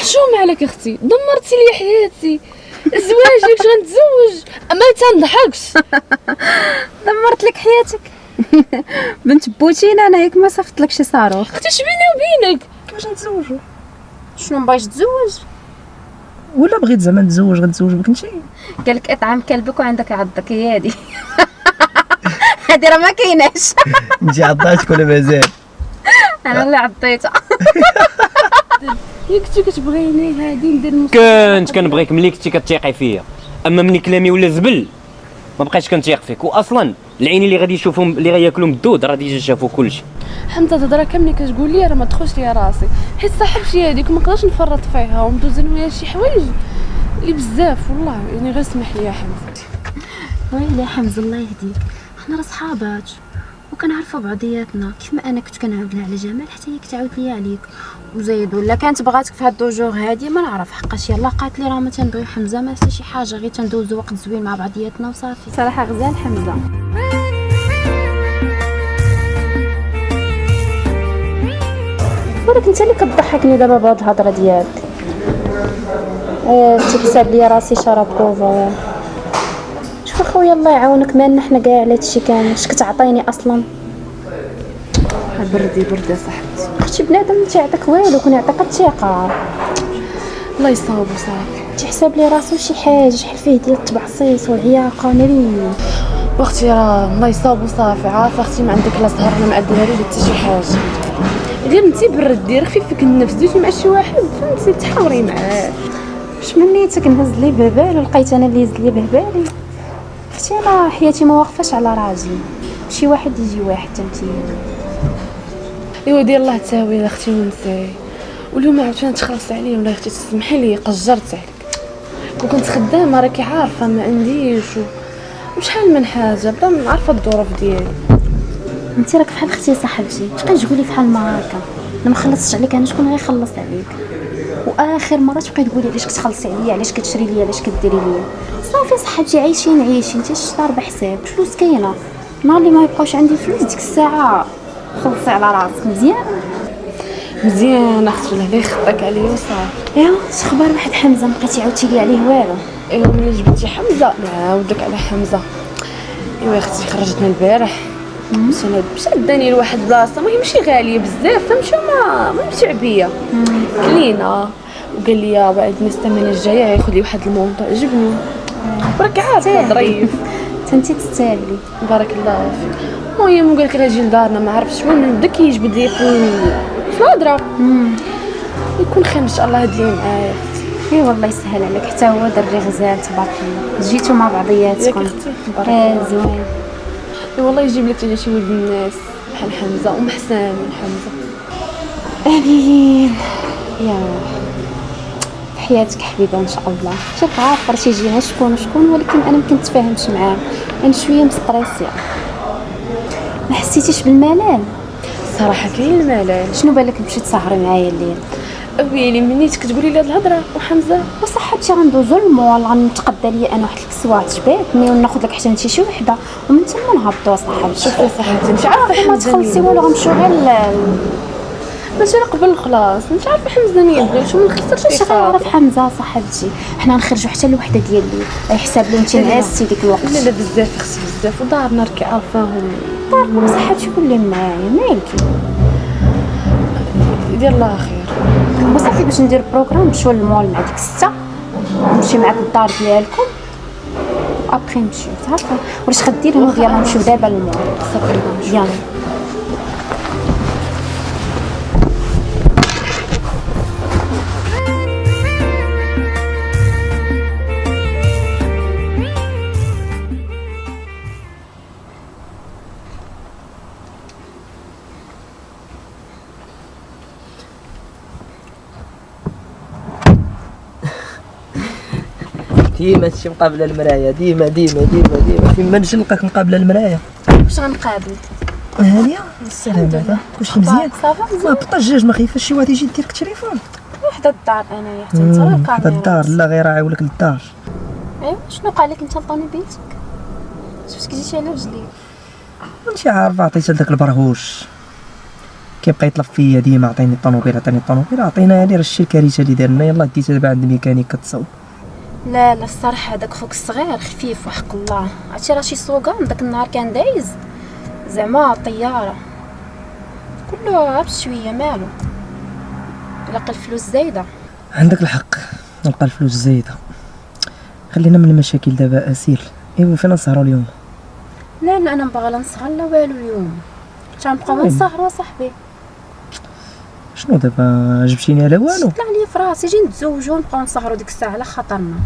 حشومه عليك اختي، دمرتي لي حياتي. الزواج اللي كنت غنتزوج ما تنضحكش. دمرت لك حياتك. بنت بوتين انا ياك ما صفت لك شي صاروخ. اختي اش بيني وبينك؟ كيفاش نتزوجوا؟ شنو مبغيش تزوج؟ ولا بغيت زعما نتزوج غنتزوج بك انت؟ قال لك اطعم كلبك وعندك عضك، هي هادي. هادي راه ما كايناش. انت عضاتك ولا مازال؟ انا اللي عضيتها. ياك كنتي كتبغيني هادي ندير المستقبل. كنت كنبغيك ملي كنتي كتيقي فيا، اما ملي كلامي ولا زبل ما بقيتش كنتيق فيك. واصلا العين اللي غادي يشوفهم اللي غياكلوا من الدود راه ديجا شافوا كلشي. حمزه الهضره كامله كتقول لي راه ما تدخلش ليا راسي، حيت صاحبتي هذيك ما نقدرش نفرط فيها وندوز انا وياها شي حوايج اللي بزاف والله. يعني غير سمح لي يا حمزه. ويلي يا حمزه الله يهديك، حنا راه صحابات وكنعرفوا بعضياتنا. كيف ما انا كنت كنعاود لها على جمال حتى هي كتعاود ليا عليك. وزايد ولا كانت بغاتك في هاد الجوغ هادي ما نعرف حقاش. يلا قالت لي راه ما تنبغي حمزه ما حتى شي حاجه، غير تندوزو وقت زوين مع بعضياتنا وصافي. صراحه غزال حمزه. ولكن انت اللي كتضحكني دابا بهاد الهضره ديالك. تحسب لي راسي شراب بروفا. شوف اخويا الله يعاونك، مالنا حنا كاع على هادشي كامل. اش كتعطيني اصلا؟ بردي يا صاحبتي. اختي بنادم ما تيعطيك والو، كون يعطيك الثقه. الله يصاوب صافي. تحسب لي راسو شي حاجه شحال فيه ديال التبعصيص والعياقه نارين. واختي راه الله يصاوب صافي. عارفه اختي ما عندك لا سهر لا معدلها لي حتى شي حاجه، غير انتي بردي رخفيفك النفس. دوزي مع شي واحد فهمتي تحاوري معاه. واش من نيتك نهز لي بهبال ولقيت انا اللي يهز لي بهبالي؟ اختي انا حياتي ما واقفاش على راجلي، شي واحد يجي واحد تمتي. ايوا ديال الله تساوي اختي ونساي. واليوم عاوتاني تخلصت عليا ولا اختي تسمحي لي قجرت عليك. وكنت خدامه راكي عارفه ما عنديش وشحال من حاجه بلا ما عارفه الظروف ديالي. انت راك بحال اختي صاحبتي، بقاي تقولي بحال ما هكا. انا ما خلصتش عليك، انا شكون غيخلص عليك؟ واخر مره تبقاي تقولي علاش كتخلصي عليا، علاش كتشري ليا، علاش كديري ليا. صافي صاحبتي عايشين انت الشطار بحساب. فلوس كاينه، نهار اللي ما يبقاوش عندي فلوس ديك الساعه خلصي على راسك. مزيان اختي الله يخطيك عليا وصافي. ايوا اخبار واحد حمزه ما بقيتي عاودتي لي عليه والو؟ ايوا ملي جبتي حمزه نعاودك على حمزه. ايوا اختي خرجتنا البارح مشينا داني لواحد البلاصه ماشي ماشي غاليه بزاف فمشيو ما متعبيه. كلينا وقال لي بعد السمانه الجايه ياخذ لي واحد المونطو عجبني. راك عارفه ظريف انت تستاهلي. بارك الله فيك. المهم قال لك اجي لدارنا ما عرفتش وين بدا كيجبد لي في الهضره. يكون خير ان شاء الله هادي معايا. اي والله يسهل عليك، حتى هو دري غزال تبارك الله. جيتو مع بعضياتكم زوين. اي والله يجيب لك شي ولد الناس بحال حمزه ومحسن من حمزه. امين يا حياتك حبيبه ان شاء الله. شوف عارفه راه تيجينا شكون وشكون، ولكن انا ما كنتفاهمش معاه. انا شويه مستريسيه. ما حسيتيش بالملل؟ صراحه كاين الملل. شنو بالك مشيت تسهري معايا الليل؟ ويلي منيت كتقولي لي هاد الهضره وحمزه وصاحبتي غندوزو المول، غنتقدى ليا انا واحد الكسوه عجباتني وناخذ لك حتى انت شي وحده ومن تما نهبطوا صاحبتي. شوفي صاحبتي مش عارفه حمزه ما تخلصي والو غنمشيو غير ماشي قبل خلاص. مش عارفه حمزه نيبغي شو ما نخسرش شي غنعرف حمزه صاحبتي. حنا نخرجوا حتى لوحده ديال الليل اي حساب لو انت نعستي ديك الوقت. لا لا بزاف اختي بزاف ودارنا راكي عارفاهم. داركم صاحبتي كل معايا مالكي ديال الله خير. وصافي باش ندير بروغرام نمشيو للمول مع ديك 6 نمشي معاك للدار ديالكم ابخي نمشيو تعرفوا واش غدير. يلا نمشيو دابا للمول صافي يلا. ديما تمشي مقابله المرايه، ديما فين ما نجي نلقاك مقابله المرايه. واش غنقابل؟ هانيه السلام بعدا كلشي مزيان؟ ما بطجاج ما خايفاش شي واحد يجي يديرك التليفون. وحده الدار انايا حتى انت راه كامل. وحده الدار لا غير عاولك للدار. ايوا شنو قال لك انت لطوني بيتك؟ شفتك جيتي على رجلي. انت عارفه عطيت لذاك البرهوش كيبقى يطلب فيا ديما عطيني الطوموبيل عطيني الطوموبيل، عطيناها لي راه شتي الكارثه اللي دارنا، يلاه ديتها دابا عند ميكانيك كتصاوب. لا الصراحه هذاك خوك الصغير خفيف وحق الله. عرفتي راه شي سوغان داك النهار كان دايز زعما طياره كله بشويه مالو، لقى الفلوس زايده. عندك الحق، نلقى الفلوس زايده. خلينا من المشاكل دابا اسيل. ايوا فين نسهروا اليوم؟ لا انا مبغى لا نسهر لا والو اليوم، تنبقاو نسهروا صاحبي. شنو دابا جبتيني على والو؟ طلع لي في راسي جي نتزوجوا ونبقاو نسهروا ديك الساعه على خاطرنا.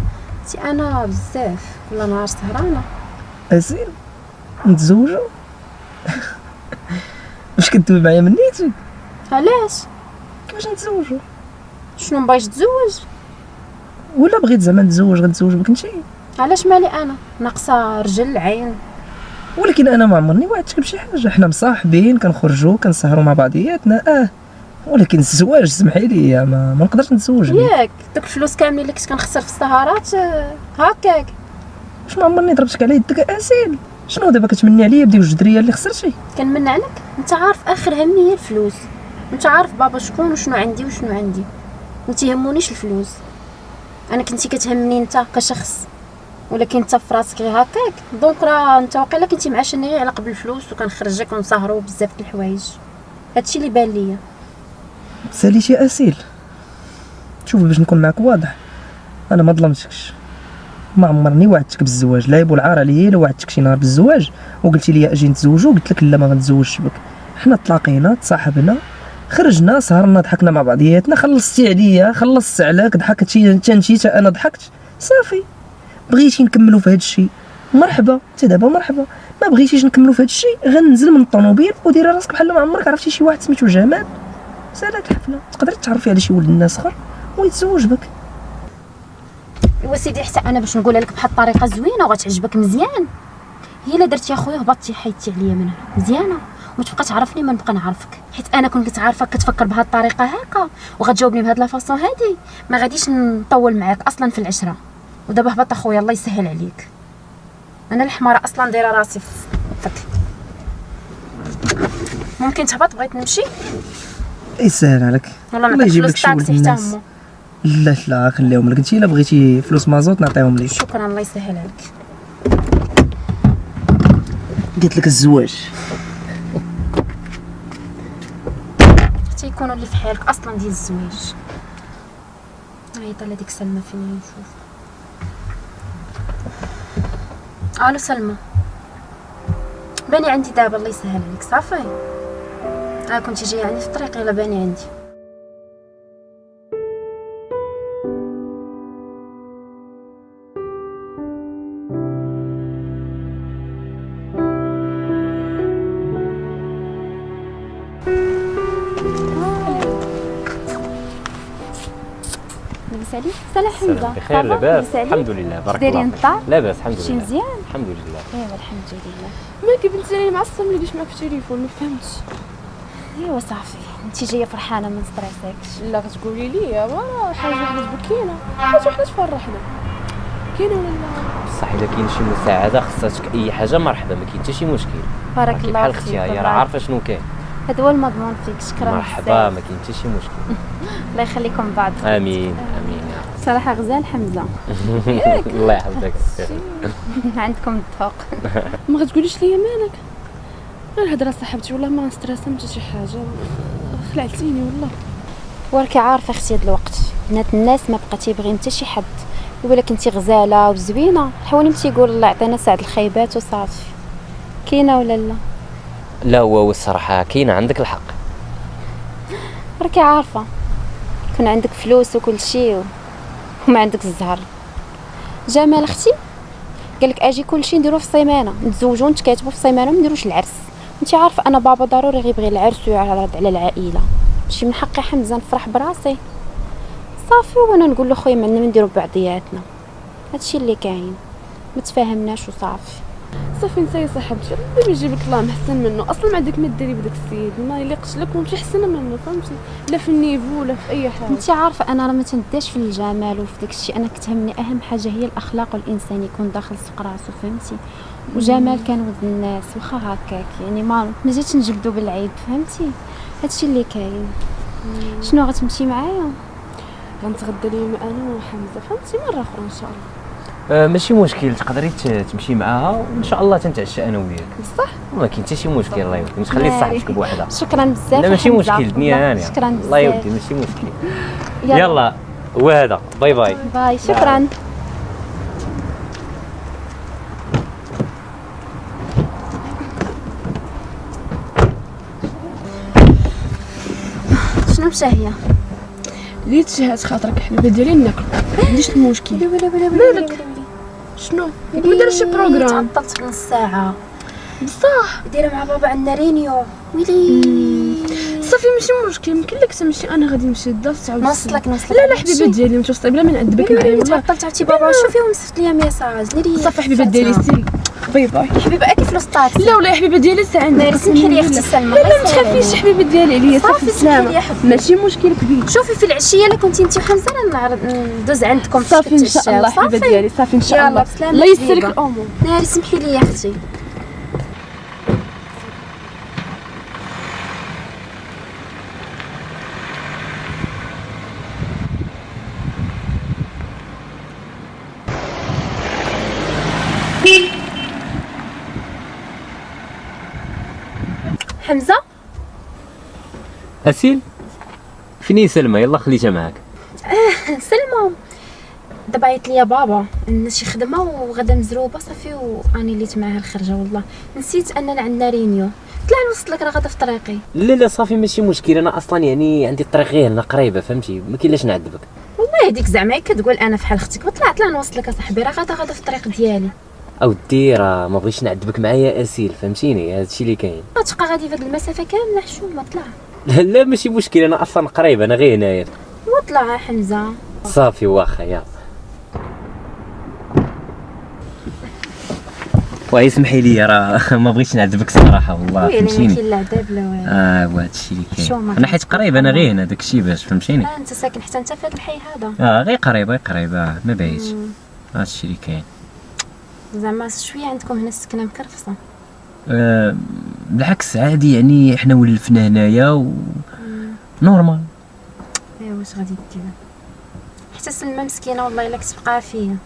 تي انا بزاف كل نهار سهرانه. اسيل نتزوجوا؟ واش كدوي معايا من نيتك؟ علاش؟ كيفاش نتزوجوا؟ شنو مبغيش تزوج؟ ولا بغيت زعما نتزوج غنتزوج بك انتي؟ علاش مالي انا ناقصه رجل العين؟ ولكن انا ما عمرني وعدتك بشي حاجه، حنا مصاحبين كنخرجوا كنسهروا مع بعضياتنا ولكن الزواج سمحي لي ما نقدرش نتزوج بك. ياك دوك الفلوس كاملين اللي كنت كنخسر في السهرات هكاك. واش ما عمرني ضربتك على يدك اسيل؟ شنو دابا كتمني عليا بديو جوج دريال اللي خسرتي؟ كنمن عنك؟ انت عارف اخر همي هي الفلوس، انت عارف بابا شكون وشنو عندي وشنو عندي، ما تيهمونيش الفلوس. انا كنتي كتهمني انت كشخص، ولكن انت في راسك غير هكاك. دونك راه انت واقيلا كنتي معاشرني غير على قبل الفلوس وكنخرجك ونسهروا بزاف د الحوايج. هادشي اللي بان ليا. ساليتي اسيل. شوف باش نكون معك واضح، انا ما ظلمتكش، ما عمرني وعدتك بالزواج، لا يبو العار عليا الا وعدتك شي نهار بالزواج وقلتي لي اجي نتزوجوا قلت لك لا ما غنتزوجش بك. حنا تلاقينا تصاحبنا خرجنا سهرنا ضحكنا مع بعضياتنا، خلصتي عليا خلصت عليك ضحكتي انت انا ضحكت صافي. بغيتي نكملوا في هذا الشيء مرحبا، حتى دابا مرحبا. ما بغيتيش نكملوا في هذا الشيء غننزل من الطوموبيل وديري راسك بحال ما عمرك عرفتي شي واحد سميتو جمال. سالات الحفله تقدري تعرفي على شي ولد الناس اخر ويتزوج بك. ايوا سيدي حتى انا باش نقولها لك بواحد الطريقه زوينه وغتعجبك مزيان، هي الا درتي اخويا هبطتي حيدتي عليا منها مزيانه وتبقى تعرفني ما نبقى نعرفك، حيت انا كنت عارفك كتفكر بهذه الطريقه هكا وغتجاوبني بهذه لافاصون هذه ما غاديش نطول معاك اصلا في العشره. ودابا هبط اخويا الله يسهل عليك، انا الحماره اصلا دايره راسي فك. ممكن تهبط بغيت نمشي؟ يسهل عليك والله الله نعطيك يجيب فلوس لك شي ولد طاكسي حتى الناس. هما. لا خليهم لك، انت الا بغيتي فلوس مازوت نعطيهم لك. شكرا الله يسهل عليك. قلت لك الزواج حتى يكونوا اللي في حالك اصلا ديال الزواج. عيط على ديك سلمى فين نشوف. الو سلمى، باني عندي دابا الله يسهل عليك صافي. كنتي جايه عندي في الطريق يلا باني عندي. لاباس عليك؟ سلام حمزه بخير لاباس الحمد لله بارك دايرين الله. الدار؟ لاباس الحمد شي لله مزيان؟ الحمد لله. ايوا الحمد لله. مالك بنتي راني معصب ملي جيت معاك في التليفون ما فهمتش. ايوا صافي انت جايه فرحانه ما نستريسكش. لا غتقولي لي راه حاجه وحده تبكينا، حاجه وحده تفرحنا. كاينه ولا لا؟ صح الا كاين شي مساعده خصاتك اي حاجه مرحبا، ما كاين حتى شي مشكل. بارك راكي الله بحال فيك. اختي هي راه عارفه شنو كاين. هذا هو المضمون فيك. شكرا مرحبا بزاف. ما كاين حتى شي مشكل. الله يخليكم بعض. امين امين يا صراحه غزال حمزه رب. الله يحفظك. عندكم الذوق. ما غتقوليش ليا مالك؟ غير هضره صاحبتي والله ما نستريس حتى شي حاجه، خلعتيني والله. وراكي عارفه اختي هاد الوقت بنات الناس ما بقى تيبغي حتى شي حد، ولا كنتي غزاله وزوينه حوالي تيقول الله يعطينا سعد الخيبات وصافي. كاينه ولا لا؟ لا هو الصراحه كاينه عندك الحق. راكي عارفه كون عندك فلوس وكل شيء وما عندك الزهر. جمال اختي قالك اجي كل شيء نديروه في السيمانه، نتزوجوا نتكاتبوا في السيمانه وما نديروش العرس. انت عارفه انا بابا ضروري غيبغي العرس ويعرض على العائله، ماشي من حقي حمزه نفرح براسي صافي. وانا نقول له خويا ما عندنا نديروا بعضياتنا، هادشي اللي كاين، ما تفاهمناش وصافي. صافي نساي صاحبتي ربي يجيبك الله محسن منه، اصلا ما عندك ما ديري بداك السيد ما يليقش لك ومشي حسن منه فهمتي، لا في النيفو ولا في اي حاجه. انت عارفه انا راه ما تنداش في الجمال وفي داك الشيء، انا كتهمني اهم حاجه هي الاخلاق والانسان يكون داخل سوق راسو فهمتي. وجمال كان ولد الناس واخا هكاك يعني ما جيتش نجلدو بالعيب فهمتي. هادشي اللي كاين. شنو غتمشي معايا؟ غنتغدى اليوم انا وحمزه فهمتي مره اخرى ان شاء الله. ماشي مشكل، تقدري تمشي معاها وان شاء الله تنتعشى انا وياك. بصح ما كاين حتى شي مشكل، الله يودي ما تخلي صاحبك بوحدها. شكرا بزاف. لا ماشي حمزة. مشكل، الدنيا هانيه. شكرا بزاف. الله يودي ماشي مشكل. يلا وهذا باي باي. باي. شكرا. شنو مشى هي؟ لي تشهات خاطرك حبيبه ديالي ناكل ما عنديش المشكل. مالك؟ شنو ما دارش شي بروغرام تعطلت نص ساعه بصح دايره مع بابا عندنا رينيو. ويلي صافي ماشي مشكل، يمكن لك تمشي انا غادي نمشي للدار تعاود نوصلك. لا لا حبيبه ديالي متوسطه بلا ما نعذبك معايا والله. تعطلت عرفتي بابا شوفي ومسفت ليا ميساج ناري. صافي حبيبه ديالي سيري باي باي. حبيبه كيف الوسطات؟ لا ولا يا حبيبه ديالي ساعه ناري سمحي لي اختي سلمى. لا لا ما تخافيش حبيبه ديالي عليا صافي صافي سمحي لي يا سلامه حبيبي. ماشي مشكل كبير. شوفي في العشيه الا كنتي انت وحمزه راه ندوز عندكم صافي ان شاء الله حبيبه ديالي صافي ان شاء يلا الله بسلامه. الله يسر لك حبيبة. الامور. ناري سمحي لي يا اختي. حمزه اسيل فيني سلمى، يلا خليتها معاك. سلمى دابا عيط ليا بابا عندنا شي خدمه وغدا مزروبه صافي واني ليت معاه الخرجه. والله نسيت اننا عندنا رينيو. طلع نوصلك راه غدا في طريقي. لا لا صافي ماشي مشكل، انا اصلا يعني عندي الطريق غير هنا قريبه فهمتي، ما كاين لاش نعذبك. والله هذيك زعما كتقول انا فحال اختك. طلع نوصلك اصاحبي راه غدا في الطريق ديالي. اودي راه ما بغيتش نعذبك معايا اسيل فهمتيني، هذا الشيء اللي كاين. غتبقى غادي في هذه المسافه كامله حشومه. طلع لا ماشي مشكل، انا اصلا قريب، انا غير هنايا. وطلع حمزه. صافي واخا يلا. واه اسمحي لي راه ما بغيتش نعذبك صراحه والله ويلي ما فهمتيني. كاين لا عذاب لا والو. وهذا الشيء اللي كاين. شو ما انا حيت قريب، انا غير هنا داك الشيء باش فهمتيني. انت ساكن حتى انت في هذا الحي هذا. غير قريب غير قريب، ما بعيدش. هذا الشيء اللي كاين. زعما شويه عندكم هنا السكنه مكرفصه. بالعكس عادي، يعني احنا ولفنا هنايا و نورمال. ايوا واش غادي دير؟ حتى سلمى مسكينه والله الا كتبقى فيا.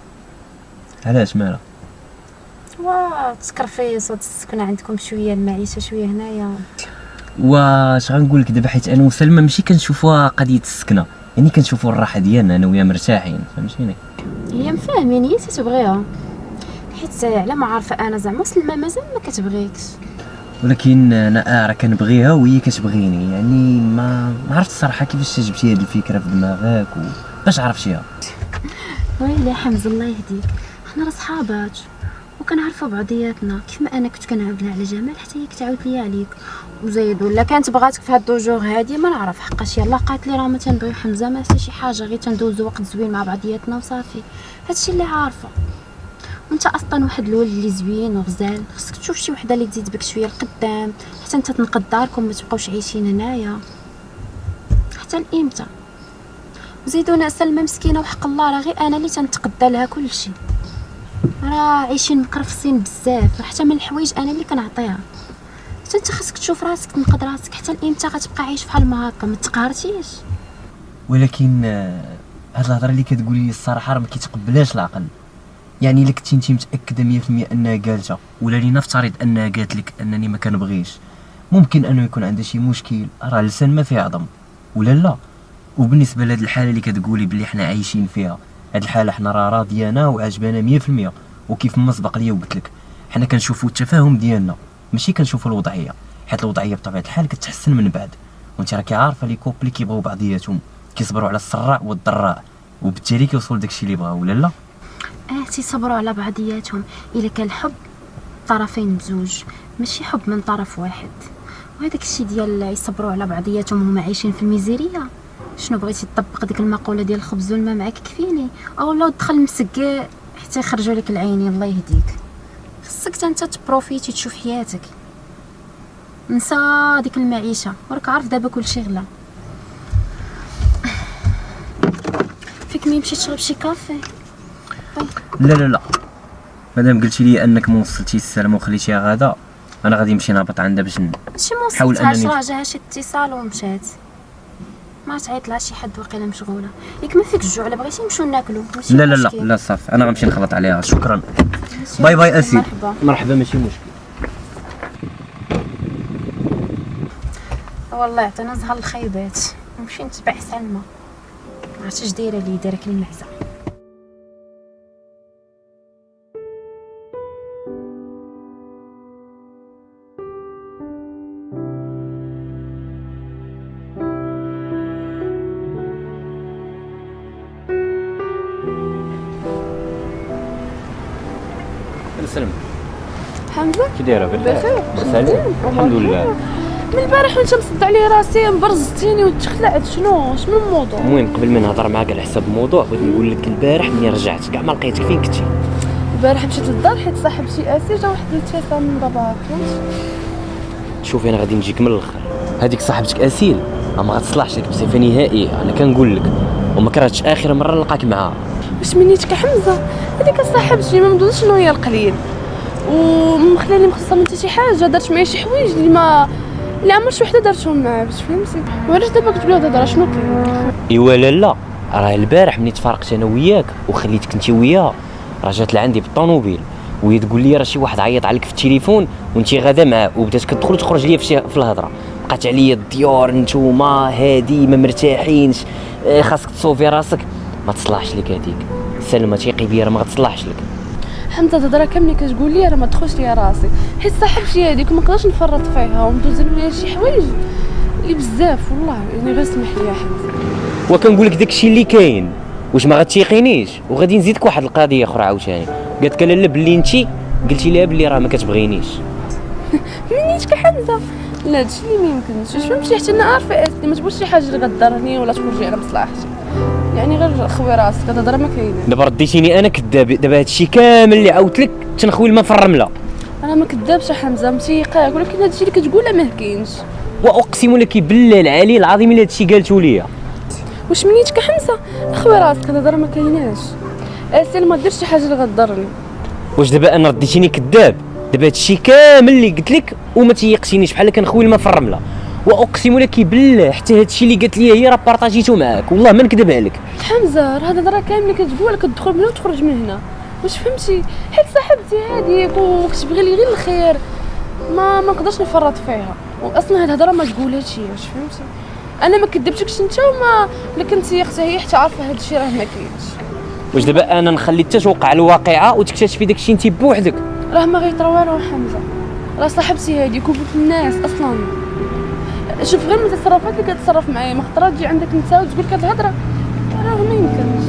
علاش مالها؟ واه تكرفيص وتسكن عندكم شويه المعيشه شويه هنايا. واش غنقول لك دابا، حيت انا وسلمى ماشي كنشوفوها قضيه السكنه، يعني كنشوفوا الراحه ديالنا انا ويا مرتاحين فهمتيني. هي مفاهمين هي تتبغيها حيت على ما عارفه انا زعما سلمى مازال ما كتبغيكش. ولكن انا راه كنبغيها وهي كتبغيني، يعني ما عرفت الصراحه كيفاش جبتي هذه الفكره في دماغك وباش عرفتيها. ويلي حمزه الله يهديك، حنا راه صحابات وكنعرفوا بعضياتنا. كيف ما انا كنت كنعاود لها على جمال حتى هي كتعاود ليا عليك. وزايد ولا كانت بغاتك في هاد الجوغ هادي ما نعرف حقاش. يلا قالت لي راه ما تنبغي حمزه ما حتى شي حاجه، غير تندوزو وقت زوين مع بعضياتنا وصافي. هادشي اللي عارفه. وانت اصلا واحد الولد اللي زوين وغزال، خصك تشوف شي وحده اللي تزيد بك شويه لقدام حتى انت تنقد داركم ما تبقاوش عايشين هنايا حتى لامتى. وزيدونا سلمى مسكينه وحق الله راه غير انا اللي تنتقدى لها كل شيء. راه عايشين مكرفصين بزاف، حتى من الحوايج انا اللي كنعطيها. حتى انت خصك تشوف راسك تنقد راسك حتى لامتى غتبقى عايش بحال ما هكا ما تقهرتيش. ولكن هاد الهضره اللي كتقولي لي الصراحه راه ما كيتقبلهاش العقل. يعني الا كنتي انت متاكده 100% انها قالتها، ولا لنفترض انها قالت لك انني ما كنبغيش، ممكن انه يكون عندها شي مشكل، راه اللسان ما فيه عظم ولا لا. وبالنسبه لهاد الحاله اللي كتقولي بلي حنا عايشين فيها، هاد الحاله حنا راه راضيانا وعجبانا 100%. وكيف ما سبق ليا وقلت لك، حنا كنشوفوا التفاهم ديالنا ماشي كنشوفوا الوضعيه، حيت الوضعيه بطبيعه الحال كتحسن من بعد. وانت راكي عارفه لي كوبلي كيبغيو بعضياتهم كيصبروا على السراء والضراء، وبالتالي كيوصلوا لداكشي اللي بغاو ولا لا. تيصبروا على بعضياتهم الا كان الحب طرفين بزوج ماشي حب من طرف واحد. وهذاك الشيء ديال يصبروا على بعضياتهم وهما عايشين في الميزيريه، شنو بغيتي تطبق ديك المقوله ديال الخبز والماء معاك كفيني، او لا دخل مسكي حتى يخرجوا لك العينين. الله يهديك، خصك انت تبروفيتي تشوف حياتك، نسى ديك المعيشه وراك عارف دابا كلشي غلا. فيك مين مشيت تشرب شي كافي؟ لا مادام قلتي لي انك ما وصلتي السلامه وخليتيها غادا، انا غادي نمشي نهبط عندها باش شي حاول موصلتها أنني- راجعها شي اتصال ومشات. ما تعيط لها شي حد واقيلا مشغوله، ياك ما فيك الجوع، الا بغيتي نمشيو ناكلو ماشي لا لا لا مشكل. لا صافي انا غنمشي نخلط عليها. شكرا. ماشي باي باي مشكل، اسيل. مرحبا. مرحبا ماشي مشكل. والله عطينا زهر الخيبات، نمشي نتبع سلمى، ما عرفتش اش دايره لي دايره كلي المعزه. سلم حمزه كي دايره بخير؟ بخير الحمد لله. من البارح وانت مصد عليه راسي مبرزتيني وتخلعت. شنو الموضوع؟ المهم قبل ما نهضر معاك على حساب الموضوع بغيت نقول لك البارح ملي رجعت كاع ما لقيتك فين كنتي. البارح مشيت للدار حيت صاحبتي اسي جا واحد الاتصال من باباها فهمت. شوفي انا غادي نجيك من الاخر. هذيك صاحبتك اسيل ما غتصلحش لك بصفه نهائيه، انا كنقول لك، وما كرهتش اخر مره نلقاك معاها. واش منيتك حمزه؟ هذيك صاحبتي ما مدوزش شنو هي القليل ومخلاني مخصصه من حتى شي حاجه، دارت معايا شي حوايج اللي عمر شي وحده دارتهم معايا باش فهمتي. وعلاش دابا كتقولي هاد الهضره شنو كاين؟ ايوا لا راه البارح ملي تفارقت انا وياك وخليتك انت وياها، راه جات لعندي بالطوموبيل وهي تقول لي راه شي واحد عيط عليك في التليفون وانت غادا معاه، وبدات كتدخل وتخرج ليا في الهضره. بقات عليا الديور نتوما هادي ما مرتاحينش، خاصك تصوفي راسك. ما تصلحش لك هذيك سلمى، تيقي بيا راه ما غتصلحش لك. حمزه الهضره كامله كتقول لي راه ما تدخلش ليا راسي، حيت صاحبتي هذيك ما نقدرش نفرط فيها ومدوز ليا شي حوايج اللي بزاف والله. يعني غير سمح لي يا حمزه. وكنقول لك داكشي اللي كاين، واش ما غتيقينيش؟ وغادي نزيدك واحد القضيه اخرى عاوتاني. قالت لك لالا بلي انت قلتي لها بلي راه ما كتبغينيش. منيتك حمزه؟ لا هادشي اللي ما يمكنش، واش فهمتي؟ حتى انا عارفه اسمي ما تبغيش شي حاجه اللي غضرني ولا تخرجي على مصلحتي. يعني غير خوي راسك، هاد الهضره ما كايناش. دابا رديتيني انا كذاب. دابا هادشي كامل اللي عاودت لك تنخوي الماء في الرمله. انا ما كذابش حمزه، متيقاك، ولكن هادشي اللي كتقوله ما كاينش. واقسم لك بالله العلي العظيم الا هادشي قالتو ليا. واش منيتك حمزه؟ خوي راسك، هاد الهضره ما كايناش. اسيل ما ديرش شي حاجه اللي غضرني. واش دابا انا رديتيني كذاب؟ دابا هادشي كامل اللي قلت لك وما تيقتينيش بحال كنخوي الماء في الرمله. واقسم لك بالله حتى هادشي اللي قالت لي هي راه بارطاجيتو معاك، والله ما نكذب عليك. حمزه راه هاد الهضره كامله اللي كتقول كتدخل من هنا وتخرج من هنا، واش فهمتي؟ حيت صاحبتي هذيك وكتبغي لي غير الخير، ما نقدرش نفرط فيها. واصلا هاد الهضره ما تقولهاش هي، واش فهمتي؟ انا ما كذبتكش انت وما الا كنتي اختي هي حتى عارفه هاد الشيء راه ما كاينش. واش دابا انا نخلي حتى توقع الواقعه وتكتشفي داكشي انت بوحدك؟ راه ما غيطرا والو حمزه، راه صاحبتي هذيك وبنت الناس اصلا. شوف غير من التصرفات اللي كتصرف معايا، ما خطرات تجي عندك انت وتقول لك هاد الهضره، راه ما يمكنش.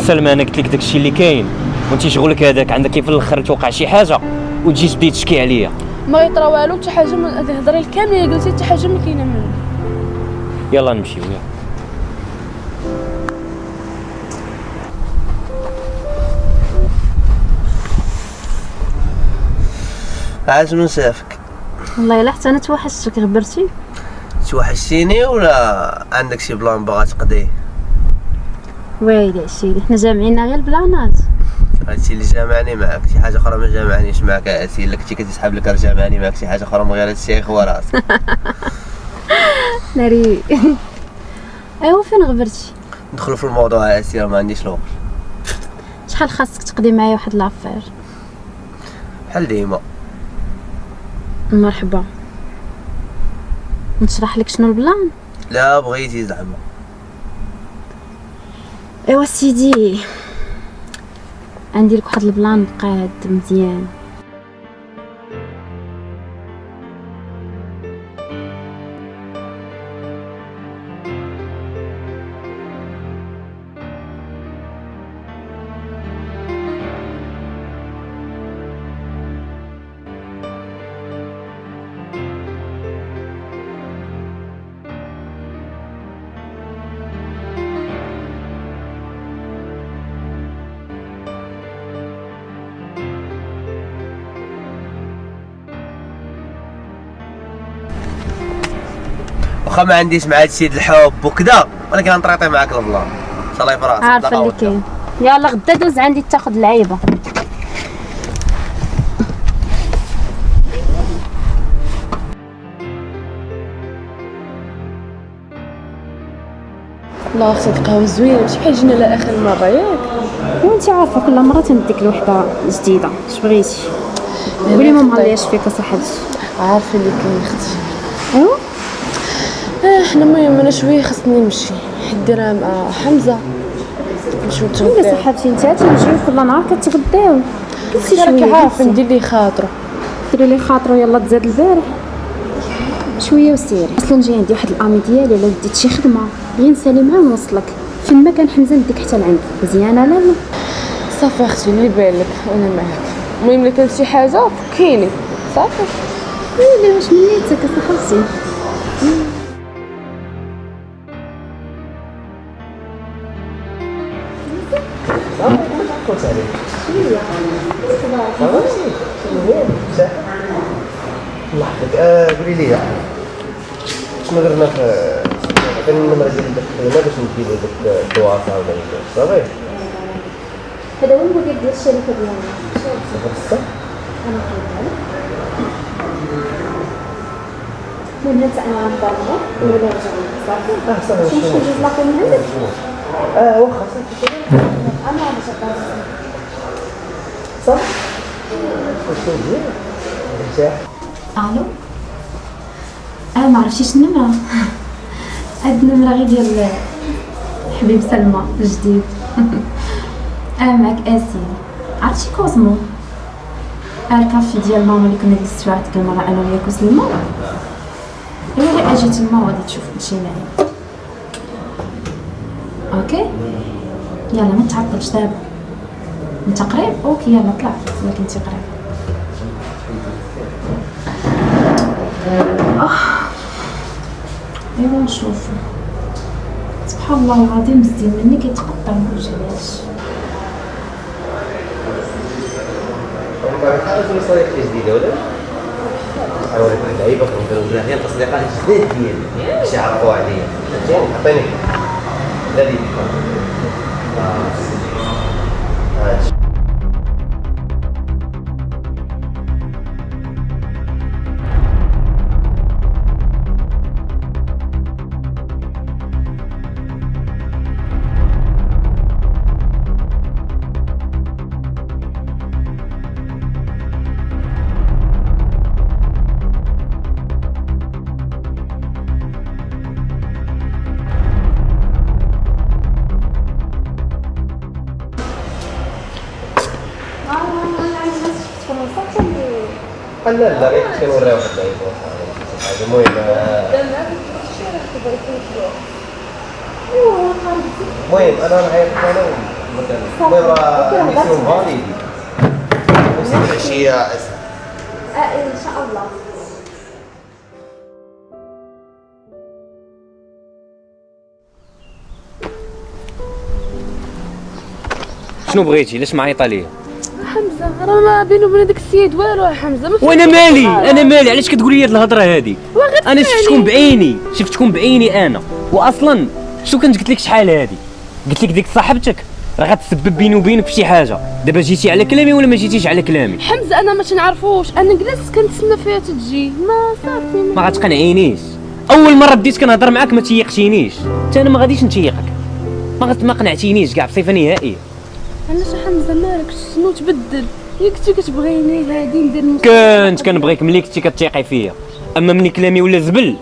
سلمى انا قلت لك داكشي اللي كاين، وانت شغلك هذاك عندك كيف الاخر توقع شي حاجه وتجي تبدي تشكي عليا. ما غيطرا والو حتى حاجه من هاد الهضره الكامله اللي قلتي، حتى حاجه ما كاينه منها. يلا نمشيو يلا. عاد من شافك؟ والله الا حتى انا توحشتك، غبرتي. توحشتيني ولا عندك شي بلان باغا تقضيه؟ ويلي عشيري، حنا جامعيننا غير البلانات. هادشي اللي جامعني معاك، شي حاجه اخرى ما جامعنيش معاك. هادشي الا كنتي كتسحب لك راه جامعني معاك شي حاجه اخرى من غير هادشي خوا راسك. ناري. ايوا فين غبرتي؟ ندخلوا في الموضوع هادشي راه ما عنديش الوقت. شحال خاصك تقضي معايا واحد لافير؟ بحال ديما. مرحبا، نشرح لك شنو البلان. لا بغيتي زعما. ايوا سيدي، عندي لك واحد البلان قاد مزيان. واخا ما عنديش مع هادشي د الحب وكذا، ولكن غنطريطي معاك البلان. صلاي فراسك. عارفه اللي كاين. يلا غدا دوز عندي تاخد العيبه. لا اختي القهوه زوينه ماشي بحال جينا لاخر المره ياك. وانت عارفه كل مره تنديك لوحده جديده اش بغيتي. قولي ما مغلياش فيك صاحبتي. عارفه اللي كاين اختي. ايوا حنا المهم انا شويه خصني نمشي حدينا مع حمزه نمشيو ولا نتغداو. صاحبتي نتا تنجيو كل نهار كتغداو قلتي راكي شويه عارفه ندير لي خاطرو. ديري لي خاطرو يلا تزاد البارح شويه وسيري. اصلا جاي عندي واحد الامي ديالي الا ديت شي خدمه غير نسالي معاه ونوصلك فين ما كان حمزه نديك حتى لعندك مزيانه. لا صافي اختي اللي بالك انا معاك. المهم الا كانت شي حاجه فكيني صافي. ويلي واش نيتك اصاحبتي. الله يحفظك. قولي لي شنو درنا في النمره ديال داك الخدمه باش نديرو داك الدواسه ولا صافي هذا هو المدير ديال الشركه ديالنا. صافي انا نقولها لك من هاد انا غنضربها ولا نرجع صافي. صافي شنو نجوز لاقي من عندك واخا صافي انا باش نضرب صافي واش مزيان مرتاح. الو ما عرفتيش النمره. هاد النمره غير ديال حبيب سلمى الجديد. معك اسيل. عرفتي كوزمو الكافي ديال ماما اللي كنا دزت واحد المره انا وياك وسلمى. ايوا غير اجي تما وغادي تشوف نمشي معايا. اوكي يلا ما تعطلش دابا انت قريب. اوكي يلا طلع ولكن انت قريب. ايوا نشوف سبحان الله العظيم الزين مني كيتقطع ما علاش. شنو صاير في جديده ولا اوريك اللعيبه كنديروا غير تصديقات جداد ديالي باش يعرفوا عليا. مزيان عطيني لا دي هادشي. لا غير كنت كنوريها واحد اللعيبه حاجه المهم انا نعيط انا المهم راه ميسيون فاليدي العشيه ان شاء الله. شنو بغيتي؟ علاش معيطه ليا؟ حمزه راه ما بينه وبين داك السيد والو حمزه. ما وانا مالي انا مالي علاش كتقولي لي هاد الهضره هادي؟ انا شفتكم بعيني انا. واصلا شنو كنت قلت لك شحال هادي؟ قلت لك ديك صاحبتك راه غتسبب بيني وبينك في شي حاجه. دابا جيتي على كلامي ولا ما جيتيش على كلامي؟ حمزه انا ما تنعرفوش. انا جلست كنتسنى فيها تجي ما صافي ما غتقنعينيش. اول مره بديت كنهضر معاك ما تيقتينيش حتى انا ما غاديش نتيقك. ما قنعتينيش كاع بصفه نهائيه. علاش حمزه مالك شنو تبدل؟ ياك كنتي كتبغيني هادي ندير كنت كنبغيك ملي كنتي كتيقي فيا، اما ملي كلامي ولا زبل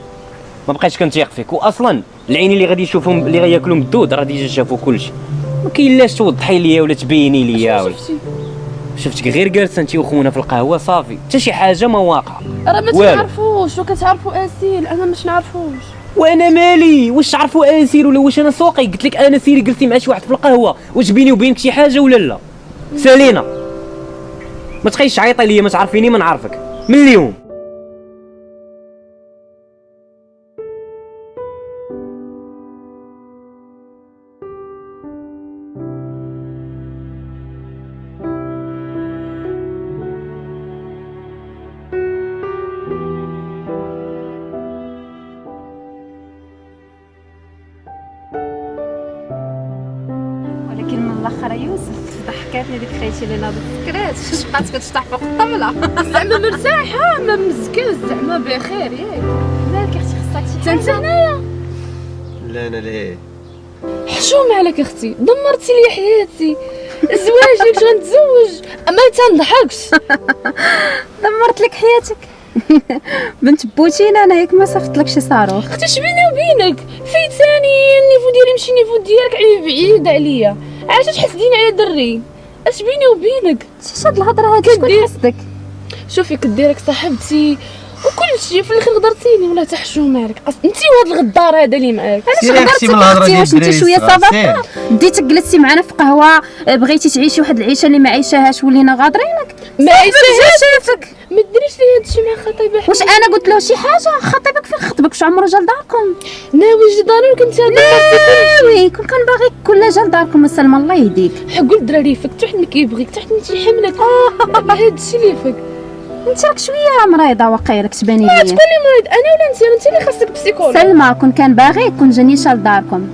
ما بقيتش كنتيق فيك. واصلا العين اللي غادي يشوفهم اللي غياكلوا من الدود راه ديجا شافوا كلشي. ما كاين لاش توضحي ليا ولا تبيني ليا ولا شفتك غير جالسه انت وخونا في القهوه صافي حتى شي حاجه ما واقعه. راه ما تنعرفوش وكتعرفوا اسيل انا مش نعرفوش. وانا مالي واش تعرفوا اسير ولا واش انا سوقي؟ قلت لك انا سيري جلستي مع شي واحد في القهوه واش بيني وبينك شي حاجه ولا لا؟ سالينا ما تخيش عيطي ليا ما تعرفيني ما نعرفك من اليوم. ولكن من الاخر يوسف ضحكاتني ديك خيتي اللي ناضت سكرات بقات كتشطح فوق الطبله. زعما مرتاحه ما مزكاش زعما بخير ياك. مالك اختي خصك شي انت حاجه؟ هنايا لا انا ليه حشومه عليك اختي، دمرتي لي حياتي. الزواج اللي كنت غنتزوج ما تنضحكش. دمرت لك حياتك. بنت بوتين انا ياك ما صفت لك شي صاروخ. اختي اش بيني وبينك؟ فايتاني النيفو ديالي ماشي النيفو ديالك، علي بعيد عليا. علاش تحسديني على دري؟ اش بيني وبينك؟ شاش هاد الهضره هادي شكون حسدك؟ شوفي كديرك صاحبتي وكل شيء في الاخر غدرتيني ولا تحشومه عليك. انت وهاد الغدار هذا اللي معاك. علاش غدرتي اختي؟ واش انت شويه صافا بديتي جلستي معنا في قهوه، بغيتي تعيشي واحد العيشه اللي ما عايشاهاش ولينا غادرينك؟ ما عيشتهاش. شافك ما ديريش لي هادشي مع خطيبي. واش انا قلت له شي حاجه؟ خطيبك فين خطبك؟ واش عمرو جا لداركم؟ ناوي جداري كنت وي كون كان باغيك كل جا لداركم سلمى الله يهديك. حقول الدراري فيك حتى واحد ما كيبغيك، حتى واحد انت حملك. هادشي اللي فيك. انت راك شويه مريضه واقيلا كتباني ليا. تقولي مريض انا ولا انت اللي خاصك بسيكولوج. سلمى كون كان باغيك كون جاني شا لداركم.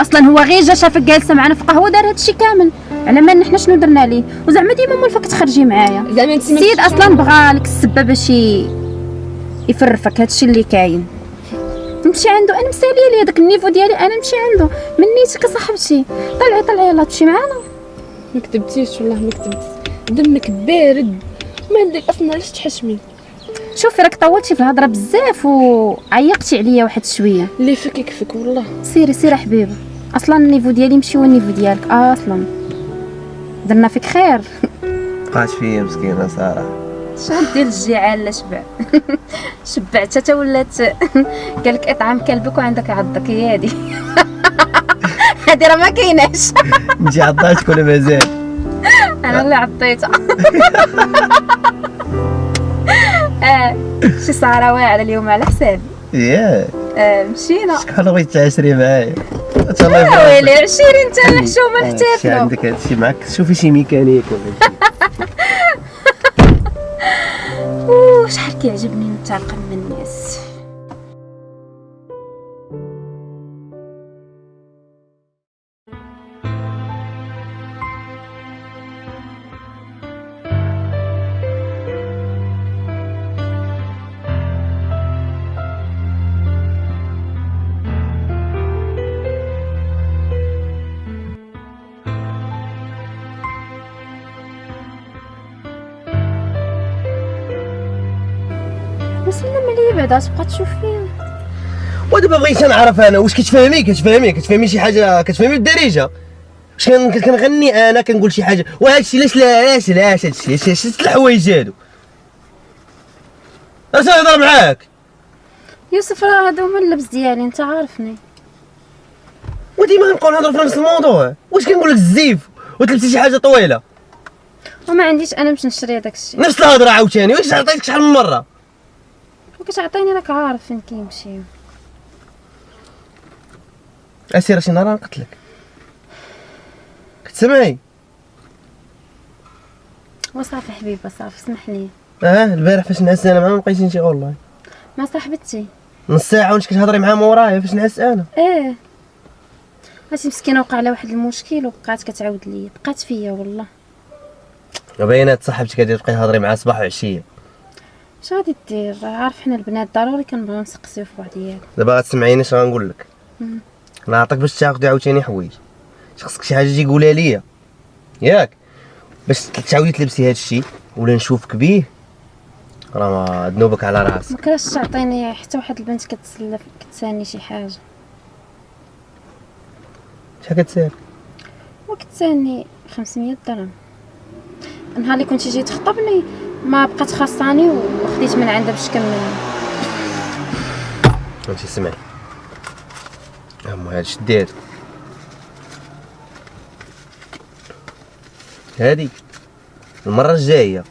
اصلا هو غير جا شافك جالسه معنا في قهوه دار هادشي كامل على ما حنا شنو درنا ليه. وزعما ديما مولفه كتخرجي معايا. زعما انت السيد اصلا بغى لك السبه باش يفرفك. هادشي اللي كاين. نمشي عنده انا مساليه لي داك النيفو ديالي، انا نمشي عنده من نيتك صاحبتي. طلعي يلاه تمشي معانا. ما كتبتيش والله ما كتبت. دمك بارد ما عندك اصلا علاش تحشمي. شوفي راك طولتي في الهضره بزاف وعيقتي عليا واحد شويه. اللي فيك يكفيك والله. سيري حبيبه، اصلا النيفو ديالي ماشي هو النيفو ديالك اصلا. درنا فيك خير. بقات فيا مسكينه صراحه. شحال ديال الجيعان لا شبع. شبعت حتى ولات قالك اطعم كلبك وعندك عضك. هي هادي. هادي راه ما كايناش. انت عضاتك ولا مازال؟ انا اللي عطيتها. شي سهره واعره اليوم على حسابي. ياك مشينا. شحال بغيتي تعاشري معايا؟ الله يبارك. ويلي 20 انت الحشومه شي نحتفلوا. عندك هادشي معاك، شوفي شي ميكانيك ولا شي. شحال كيعجبني ننتقم من الناس. وسلم عليا بعدا تبقى تشوف فيا. ودابا بغيت نعرف انا واش كتفهمي شي حاجه، كتفهمي بالدارجه. واش كنغني انا كنقول شي حاجه وهادشي علاش هادشي الحوايج هادو اش نهضر معاك؟ يوسف راه هادو هما اللبس ديالي انت عارفني. وديما كنبقاو نهضروا في نفس الموضوع. واش كنقول لك الزيف وتلبسي شي حاجه طويله؟ وما عنديش انا باش نشري هذاك الشيء. نفس الهضره عاوتاني. واش عطيتك شحال من مره؟ وكتعطيني راك عارف فين كيمشي. اسير شي نهار نقتلك. كتسمعي؟ وصافي حبيبه صافي اسمح لي. البارح فاش نعس انا معاه ما بقيتش نمشي والله. ما صاحبتي نص ساعه وانت كتهضري معاه مورايا فاش نعس انا. هاتي مسكينه وقع لها واحد المشكل وبقات كتعاود ليا. بقات فيا والله. باينات صاحبتك غادي تبقاي تهضري معاه صباح وعشيه. اش غادي دير؟ عارف حنا البنات ضروري كنبغيو نسقسيو في بعضياتنا. دابا غتسمعيني اش غنقول لك. نعطيك باش تاخدي عاوتاني حوايج. خصك شي حاجه تجي قولها ليا ياك باش تعاودي تلبسي هاد الشيء ولا نشوفك بيه راه ما ذنوبك على راسك. ما كرهتش تعطيني حتى واحد البنت كتسلف كتساني شي حاجه. شحال كتسال؟ وكتساني 500 درهم. النهار اللي كنتي جيت تخطبني ما بقات خاصاني وخديت من عندها باش كمل. انت سمعي هادشي شديت هادي المره الجايه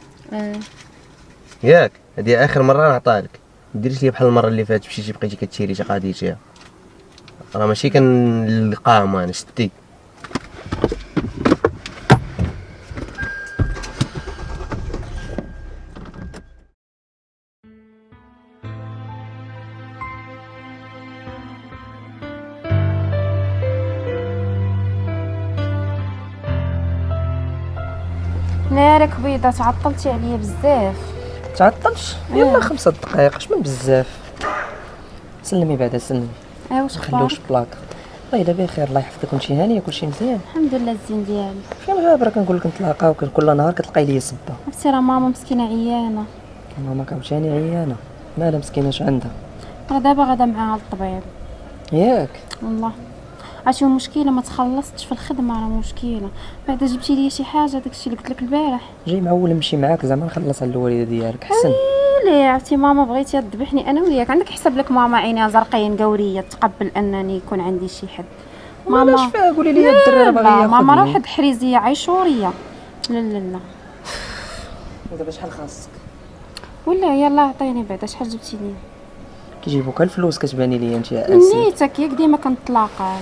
ياك هادي اخر مره نعطيها لك. ما ديريش لي بحال المره اللي فاتت مشيتي بقيتي كتشيري شي قضيتها راه ماشي كنلقاهم انا شتي. لا راك بيضه تعطلتي عليا بزاف. تعطلش يلا 5 دقائق اش من بزاف. سلمي بعدا سلمي واش خلوش اخبارك؟ بلاك. والله الا بخير الله يحفظك. كلشي هانيه كلشي مزيان؟ الحمد لله الزين ديالي. فين غابره؟ كنقول لك نتلاقاو كل نهار كتلقاي لي صبه. عرفتي راه ماما مسكينه عيانه. ماما عاوتاني عيانه؟ مالها مسكينه اش عندها؟ راه دابا غادا معاها للطبيب. ياك؟ والله عرفتي المشكله ما تخلصتش في الخدمه، راه مشكله. بعدا جبتي لي شي حاجه داكشي اللي قلت لك البارح. جاي معول نمشي معاك زعما نخلص على الوالده ديالك حسن. ليه عرفتي ماما بغيتي تذبحني انا وياك. عندك حساب لك ماما عينيها زرقين قوريه تقبل انني يكون عندي شي حد. علاش فيها؟ قولي لي الدري راه باغي ياخذني. ماما راه واحد حريزيه عيشوريه. لا لا لا. ودابا شحال خاصك؟ ولا يلا عطيني بعدا شحال جبتي لي. كيجيبوك الفلوس كتباني لي انت يا اسي. نيتك ياك ديما كنتلاقى.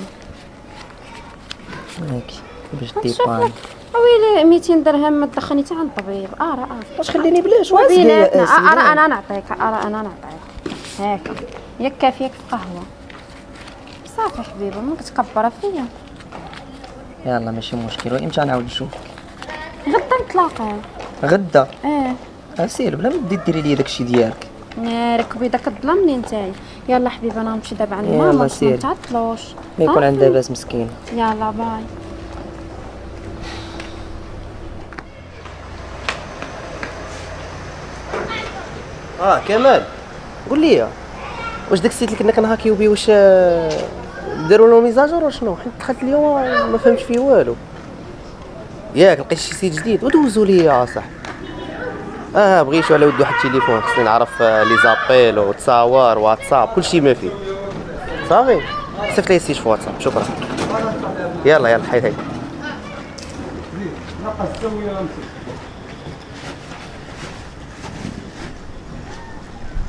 هاكي باش نشوف ديبان. لك ويلي 200 درهم ما تدخلني حتى عند الطبيب. راه واش خليني بلاش واش بيناتنا. يا اسي؟ راه انا نعطيك. انا نعطيك هاكا ياك كافيك في قهوه. صافي حبيبه ما كتكبر فيا. يلا ماشي مشكل. وامتى نعاود نشوفك؟ غدا نتلاقاو. غدا؟ اه اسير بلا ما تدي ديري لي داكشي ديالك. ركبي داك الظلمني نتايا. يلا حبيبه انا نمشي دابا عند يلا ماما باش سيري. ما نتعطلوش. ما يكون عندها باس مسكين. يلا باي. كمال قول لي واش داك السيت اللي كنا كنهاكيو بيه واش داروا له ميزاجور ولا شنو؟ حيت دخلت اليوم ما فهمتش فيه والو. ياك لقيت شي سيت جديد ودوزوا لي صح. بغيتو على ود واحد التليفون خصني نعرف لي زابيل وتصاور واتساب كلشي ما فيه. صافي صيفط لي السيت في واتساب. شكرا. يلا حيد.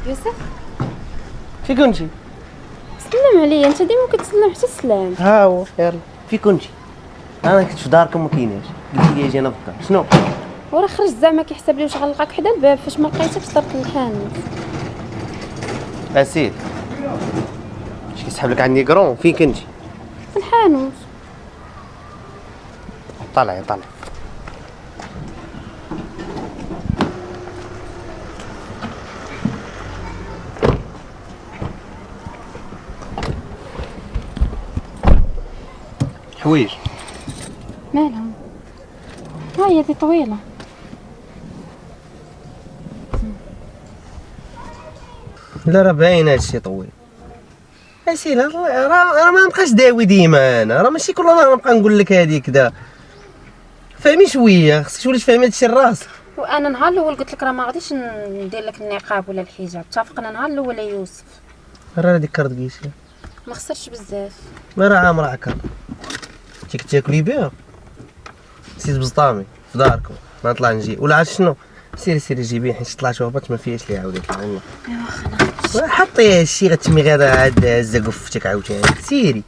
يوسف في كنتي؟ سلم عليا. انت ديما كتسلم حتى السلام. ها هو يلا في كنتي؟ انا كنت في داركم ما كايناش. قلت لي اجي انا في الدار. شنو؟ وراه خرج زعما كيحسب لي واش غنلقاك حدا الباب. فاش ما لقيتكش طرت الحانوت. اسير اش كيسحب لك عندي كرون؟ فين كنتي؟ في الحانوت. طلعي. حوايج مالهم؟ هاي هذه طويله. لا راه باين هادشي طويل. اسير راه ما نبقاش داوي ديما. انا راه ماشي كل نهار نبقى نقول لك هادي كذا. فهمي شويه. خصك تولي تفهم هادشي الراس. وانا نهار الاول قلت لك راه ما غاديش ندير لك النقاب ولا الحجاب. اتفقنا نهار الاول يا يوسف. راه هذيك كاردكيشي ما خسرتش بزاف. ما راه عامره هكا. انت كنت تاكلي بها سيت بزطامي في داركم. ما نطلع نجي ولا عاد شنو؟ سيري جيبيه حيت طلعت وهبط ما فيهاش لي عاود يطلع والله. ايوا حطي هادشي غتمي غير عاد هزه قفتك عاوتاني. سيري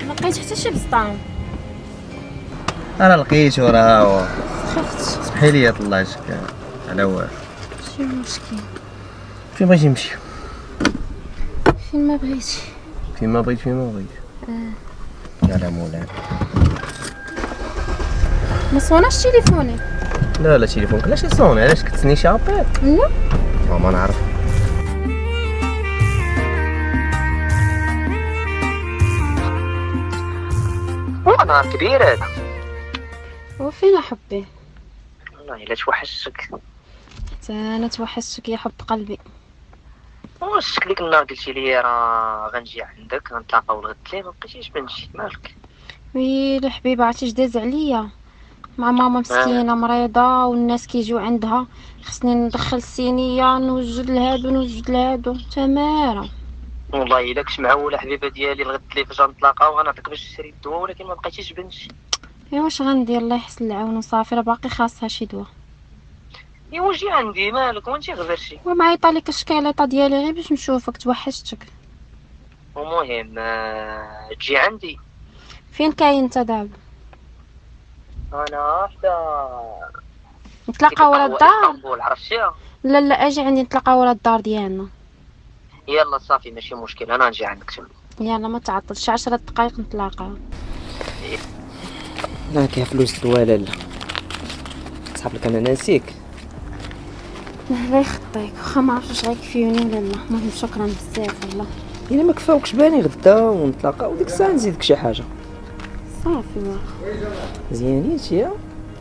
ما لقيت حتى شي بسطام. انا لقيتو راه هو. خفت. سمحي لي طلعتك على والو. شي مشكل. فين بغيتي نمشي؟ فين ما بغيتي. فين ما بغيت. يا مولانا. ما صوناش تليفوني. لا تليفونك علاش يصوني؟ علاش كتسني شي ابيض؟ لا ما نعرف. نهار كبير هذا. ايوا فين حبي؟ والله الا توحشتك. حتى انا توحشتك يا حب قلبي. واش ديك النهار قلتي لي راه غنجي عندك غنتلاقاو الغد ليه ما بقيتيش بنتي مالك؟ ويلي حبيبه عرفتي اش داز عليا مع ماما مسكينه مريضه والناس كيجيو عندها، خصني ندخل الصينيه نوجد لهادو تماره. والله الا كنت معوله حبيبه ديالي الغد ليه فاش غنتلاقاو غنعطيك باش تشري الدواء، ولكن ما بقيتيش بنتي. ايوا واش غندير الله يحسن العون وصافي، راه باقي خاصها شي دواء. ايوا جي عندي مالك وانتي غبرتي. ومعيطه لك الشكاليطه ديالي غير باش نشوفك توحشتك. المهم تجي عندي. فين كاين انت دابا؟ انا حدا نتلاقاو ورا الدار؟ اسطنبول عرفتيها. لا لا اجي عندي نتلاقاو ورا الدار ديالنا. يلا صافي ماشي مشكل انا نجي عندك تما. يلا ما تعطلش 10 دقائق نتلاقاو. لا كاع فلوس الدواء لا صحاب لك انا ناسيك. الله يخطيك واخا ما عرفتش غيكفيوني ولا لا. المهم شكرا بزاف والله. الا ما كفاوكش باني غدا ونتلاقاو ديك الساعه نزيدك شي حاجه. صافي واخا مزيانيت يا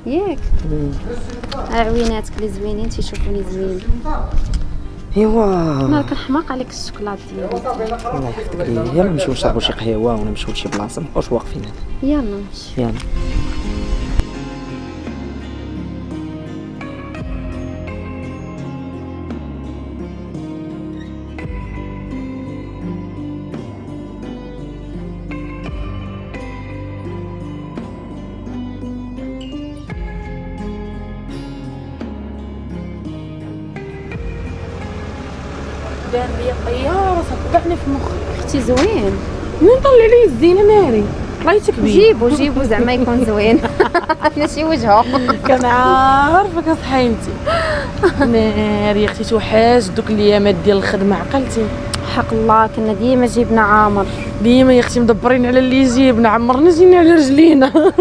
ياك. عويناتك اللي زوينين تيشوفوني زوين. ايوا مالك الحماق عليك الشوكولات ديالي. الله يحفظك ليا. يلا نمشيو نشربوا شي قهوه ولا نمشيو لشي بلاصه مابقاوش واقفين هنا. يلا نمشي. يلا دار لي طياره صدعني في مخي. اختي زوين. من طلع لي الزينه ناري طلعتك بيه. جيبو زعما يكون زوين. ماشي وجهه. كنعرفك اصحينتي ناري اختي توحاش دوك الايامات ديال الخدمه عقلتي. حق الله كنا ديما جبنا عامر. ديما يا اختي مدبرين على اللي يجيبنا عمرنا جينا على رجلينا.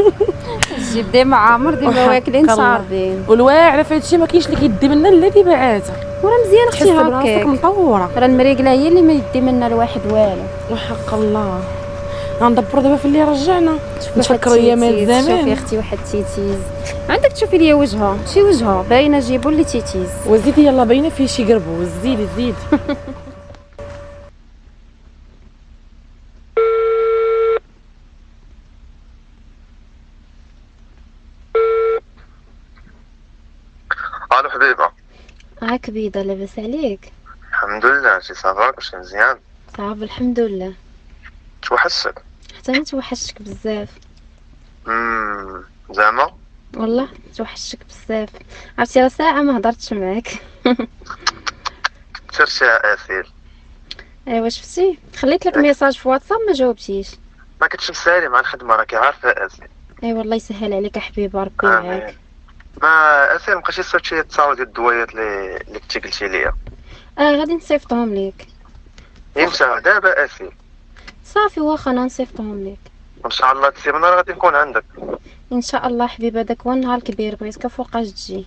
جيب ديما عامر ديما وحق واكلين الله. شاربين. والواعره في هادشي ما كاينش اللي كيدي منا الا تبعاتها. وراه مزيان تحس اختي براسك هكاك. مطوره. راه المريقله هي اللي ما يدي منا الواحد والو. وحق الله غندبروا دابا في اللي رجعنا شوفي نفكروا واحد ايامات تيتيز، شوفي زمان. اختي واحد تيتيز عندك تشوفي ليا وجهها شي وجهها باينه جيبو اللي تيتيز. وزيدي يلا باينه فيه شي قربوز زيدي. الو حبيبه. هاك بيضه لاباس عليك؟ الحمد لله شي صافا كلشي مزيان. صعب الحمد لله. توحشتك. حتى انا توحشتك بزاف زعما والله توحشتك بزاف. عرفتي راه ساعه ما هضرتش معاك. ترشي يا اسيل. ايوا شفتي خليت لك ميساج في واتساب ما جاوبتيش. ما كنتش مسالي مع الخدمه راكي عارفه اسيل. اي والله يسهل عليك يا حبيبه ربي آمين. معاك. ما اسيل مابقيتيش صيفطتي التصاور ديال الدويات اللي كنتي قلتي ليا. غادي نصيفطهم ليك. امتى دابا اسيل؟ صافي واخا انا نصيفطهم ليك ان شاء الله السيمانه غادي نكون عندك. ان شاء الله حبيبه. داك هو النهار الكبير بغيتك فوقاش تجي.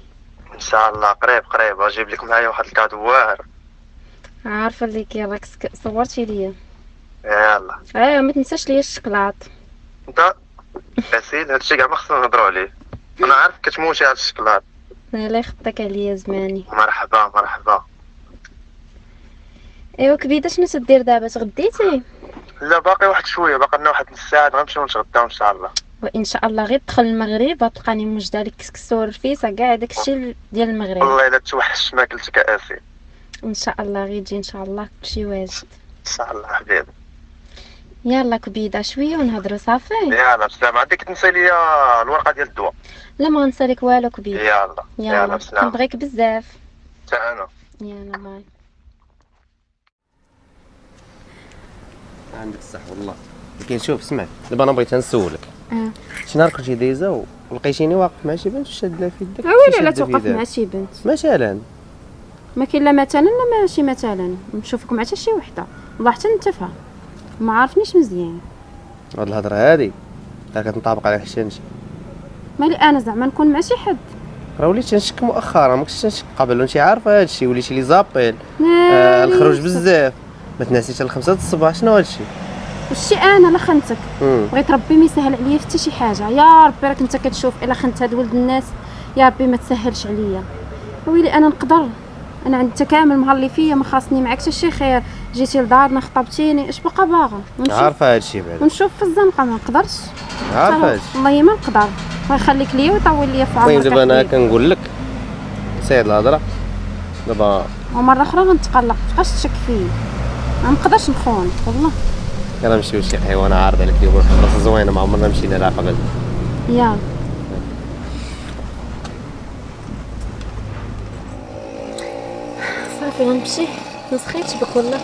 ان شاء الله قريب غنجيب لك معايا واحد الكادو واعر. عارفه اللي راك صورتي ليا. يلا ما تنساش ليا الشكلاط. انت اسيل هادشي كاع ما خصنا نهضروا عليه. انا عارف كتموتي على الشكلاط. الله يخطيك عليا زماني. مرحبا. ايوا كبيده شنو تدير دابا تغديتي؟ لا باقي واحد شويه باقي لنا واحد نص ساعه غنمشيو نتغداو ان شاء الله. وان شاء الله غير تدخل المغرب غتلقاني موجده لك كسكسو والرفيسه كاع داكشي ديال المغرب. والله الا توحشت ماكلتك اسي. ان شاء الله غير تجي ان شاء الله كلشي واجد. ان شاء الله حبيبي. يلا كبيده شويه ونهضروا صافي. يلا بسلام. عندك تنسى ليا الورقه ديال الدواء. لا ما غنسالك والو كبيده. يلا بسلام. كنبغيك بزاف. حتى انا. يلا باي. عندك الصح والله. لكن شوف اسمع دابا انا بغيت نسولك. شي نهار كنتي دايزه ولقيتيني واقف مع شي بنت وشاد لها في يدك. ويلي لا توقف مع شي بنت. مثلا ما كاين لا مثلا لا ماشي مثلا نشوفك مع حتى شي وحده والله حتى نتفهم ما عارفنيش مزيان. هاد الهضره هادي راه كتنطابق على حشنتي. مالي انا زعما نكون مع شي حد. راه وليت تنشك مؤخرا ما كنتش تنشك قبل وانت عارفه هادشي وليتي لي زابيل. ناري. الخروج بزاف ما تنسيش حتى ل5 الصباح. شنو هادشي؟ وشي انا لا خنتك بغيت ربي ما يسهل عليا حتى شي حاجه، يا ربي راك انت كتشوف الا خنت هاد ولد الناس يا ربي ما تسهلش عليا. ويلي انا نقدر، انا عندي كامل مهلي فيا، ما خاصني معاك حتى شي خير، جيتي لدارنا خطبتيني اش بقى باغا؟ عارفه هادشي بعدا، ونشوف في الزنقه ما نقدرش. عارفه هادشي. والله ما نقدر، الله يخليك ليا ويطول ليا في عمرك. المهم دابا انا كنقول لك سيد الهضره دابا، ومره اخرى غنتقلق، مابقاش تشك فيا، ما نقدرش نخونك والله. يلا نمشيو لشي قهوه، انا عارض عليك اليوم واحد البلاصه زوينه ما عمرنا مشينا لها قبل. يلا صافي غنمشي، ما سخيتش بك والله.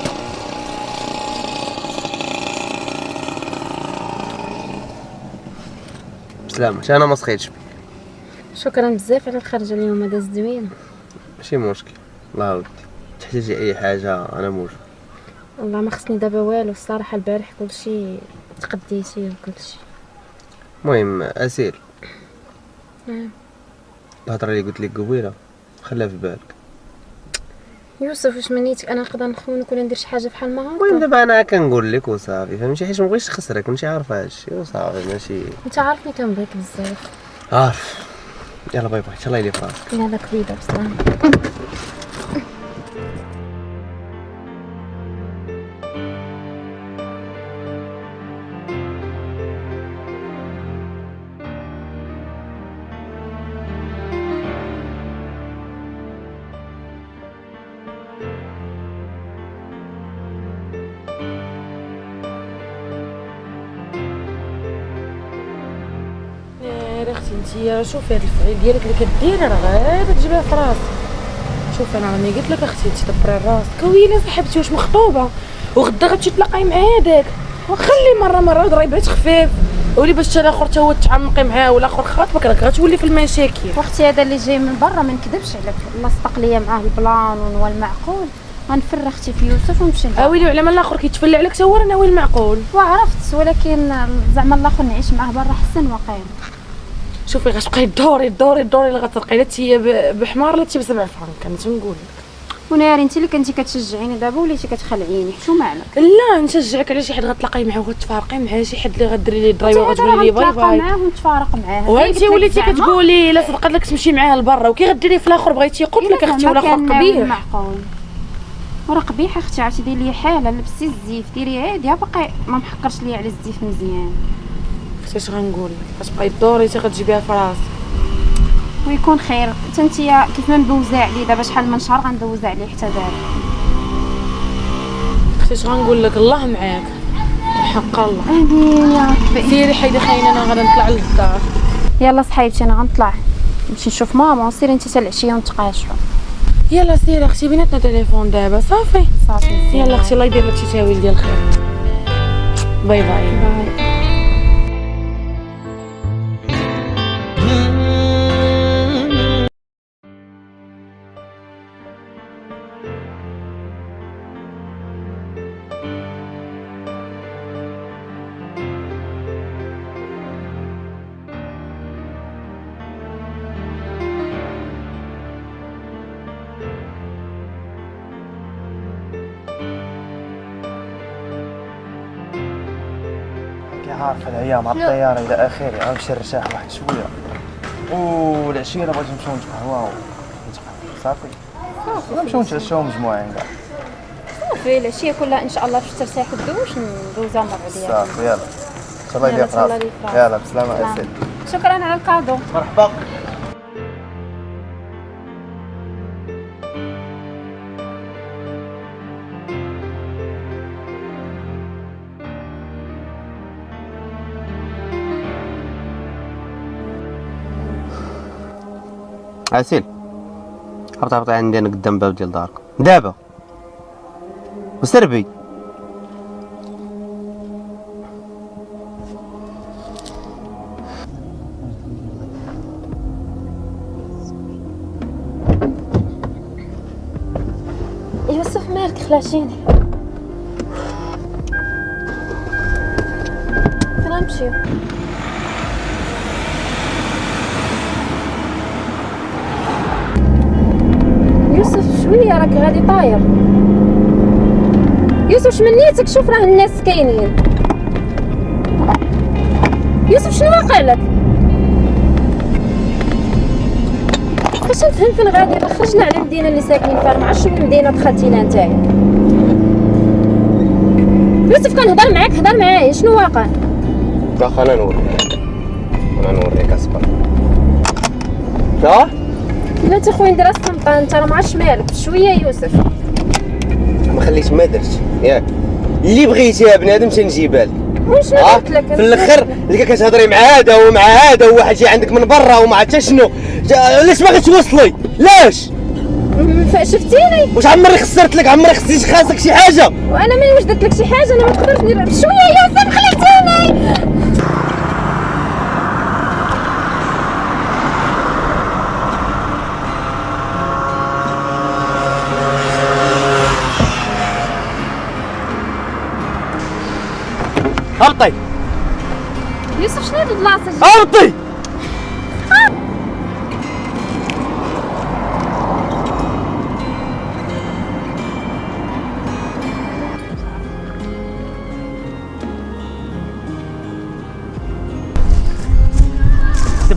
بسلامة، انا ما سخيتش بك. شكرا بزاف على الخرجه اليوم، هذا زوين. ماشي مشكل، الله ودي تحتاجي اي حاجه انا موجود. والله ما خصني دابا والو الصراحه، البارح كلشي تقديتي وكلشي. المهم اسيل، نعم الهضره اللي قلت لك قبيله خليها في بالك. يوسف واش منيتك انا نقدر نخونك ولا ندير شي حاجه بحال ما المهم هكا؟ دابا انا كنقول لك وصافي، فهمتي؟ حيت مبغيتش نخسرك، انت عارفه هادشي وصافي. ماشي انت عارفني كنبغيك بزاف. عارف. يلا باي باي، تهلاي لي فراسك. يلا كبيده بسلام. يا اختي انتيا شوفي هاد الفعل ديالك اللي كديري راه غير تجيبها في راسك. شوف انا راني قلت لك اختي تدبري راسك، ويلي صاحبتي واش مخطوبه وغدا غتمشي تلاقاي مع هذاك، وخلي مره ضريبات خفيف، ولي باش حتى الاخر تا هو تعمقي معاه والاخر خاطبك راك غتولي في المشاكل. واختي هذا اللي جاي من برا ما نكذبش عليك، الله صدق ليا معاه البلان والمعقول، غنفر اختي في يوسف ونمشي لها. ويلي على ما الاخر كيتفلى عليك تا هو راه ناوي المعقول. وعرفت، ولكن زعما الاخر نعيش معاه برا حسن واقيلا. شوفي غتبقاي دوري اللي غترقي لا تي بحمار لا تي ب7 فرانك، انا تنقول لك. وناري انت اللي كنتي كتشجعيني دابا وليتي كتخلعيني، شو معنى؟ لا نشجعك على شي حد غتلاقاي معاه وغتفارقي معاه، شي حد اللي غديري ليه الدرايوه وغتقولي ليه باي باي معاه ونتفارق معاه. وانت وليتي كتقولي لا صدق لك تمشي معاه لبرا، وكي غديري في الاخر بغيتي يقول لك اختي ولا اخر قبيح. معقول وراه قبيح اختي، عرفتي ديري لي حاله لبسي الزيف ديري عادي، باقي ما محقرش ليا على الزيف مزيان. اختي اش غنقول لك، غتبقاي دوري حتى غتجيبيها في راسك ويكون خير. حتى نتيا كيف ما مدوزه عليه دابا شحال من شهر غندوزه عليه حتى دابا. اختي اش غنقول لك، الله معاك حق الله. امين يا ربي. سيري حيدي خاينه انا غادي نطلع للدار. يلا صحيبتي انا غنطلع نمشي نشوف ماما، وسيري انت حتى العشيه ونتقاشعوا. يلا سيري اختي بيناتنا تليفون دابا صافي. يلا اختي الله يدير لك شي تاويل ديال الخير. باي باي. باي. عارف الايام على الطياره الى اخره، غنمشي نرتاح واحد شويه، والعشيه بغيت نمشيو نتقهواو صافي نمشيو نتعشاو مجموعين كاع صافي العشيه كلها ان شاء الله باش ترتاح الدوش ندوزها مع بعضياتنا. صافي يلا الله يدير راسك. يلا بسلامه اسيدي. شكرا على الكادو. مرحبا. اسيل هبط عندي انا قدام باب ديال داركم دابا وسربي. يوسف مالك خلاشيني؟ فين نمشيو؟ يوسف شويه راك غادي طاير. يوسف شمنيتك؟ شوف راه الناس كاينين. يوسف شنو واقع لك؟ باش نفهم فين غادي. خرجنا على المدينه اللي ساكنين فيها، ما عرفتش شنو المدينه دخلتي لها نتايا. يوسف كنهضر معاك، هضر معايا، شنو واقع؟ باقا انا نوريك اصبر. ها بلاتي خويا ندير الصمطه، انت راه ما عرفتش مالك شويه يوسف. ما خليت ما درت ياك اللي بغيتيها بنادم تنجيبها لك. وشنو قلت لك؟ في الاخر اللي كتهضري مع هذا ومع هذا وواحد جاي عندك من برا وما حتى شنو. علاش باغي توصلي؟ لاش؟ شفتيني واش عمري خسرت لك؟ عمري خسيت خاصك شي حاجه؟ وانا ملي واش درت لك شي حاجه؟ انا ما نقدرش ندير شويه يوسف، خليتيني. هبطي يوسف شنو هاد البلاصه؟ هبطي.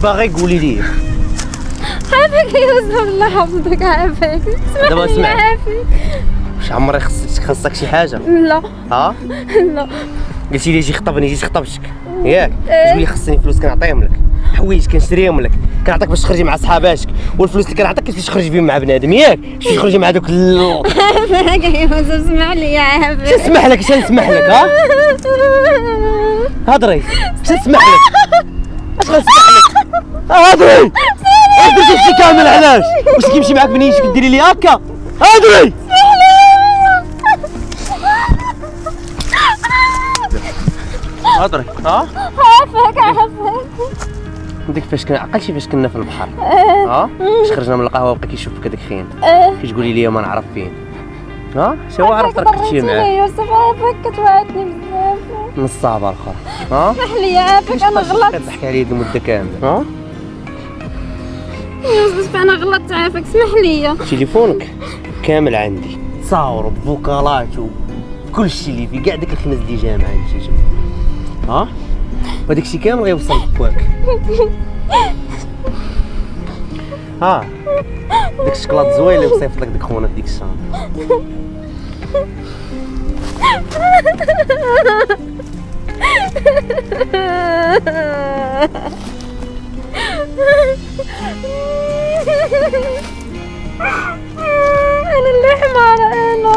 باغي قولي لي عافاك يوسف، الله يحفظك، عافاك. دابا اسمح لي، اسمع. عافاك. واش عمري خصك شي حاجه؟ لا ها لا. قلتي لي جي خطبني، جيت خطبتك ياك؟ تقولي خصني فلوس كنعطيهم لك، حوايج كنشريهم لك، كنعطيك باش تخرجي مع صحاباتك، والفلوس اللي كنعطيك كتمشي تخرجي بهم مع بنادم ياك؟ تمشي تخرجي مع دوك عافاك يوسف، اسمح لي، عافاك. اش نسمح لك؟ اش نسمح لك؟ ها هضري، اش نسمح لك؟ اش غنسمح لك؟ هضري درتي هادشي كامل علاش؟ واش كيمشي معاك بنيتك ديري لي هكا؟ هضري هضري. ها عافاك. ديك فاش عقلتي فاش كنا في البحر؟ ها فاش خرجنا من القهوه وبقى كيشوفك هذاك خين كتقولي لي ما نعرف فين. ها شنو عرفت راك كنتي معاه؟ يوسف عافاك، كتوعدني بزاف. نص صعبه الاخر. ها اسمح لي، عافاك، انا غلطت. كتضحكي عليا هذه المده كامله. ها يوسف انا غلطت، عافاك، اسمح لي. تليفونك كامل عندي، تصاور بفوكالات وكل شيء اللي فيه، كاع داك الخنز اللي جا معايا مشي جبت. ها وهداك الشيء كامل غيوصل لبواك. ها داك الشكلاط زوين اللي مصيفط لك ديك خونا ديك الشان. انا اللي حمارة انا.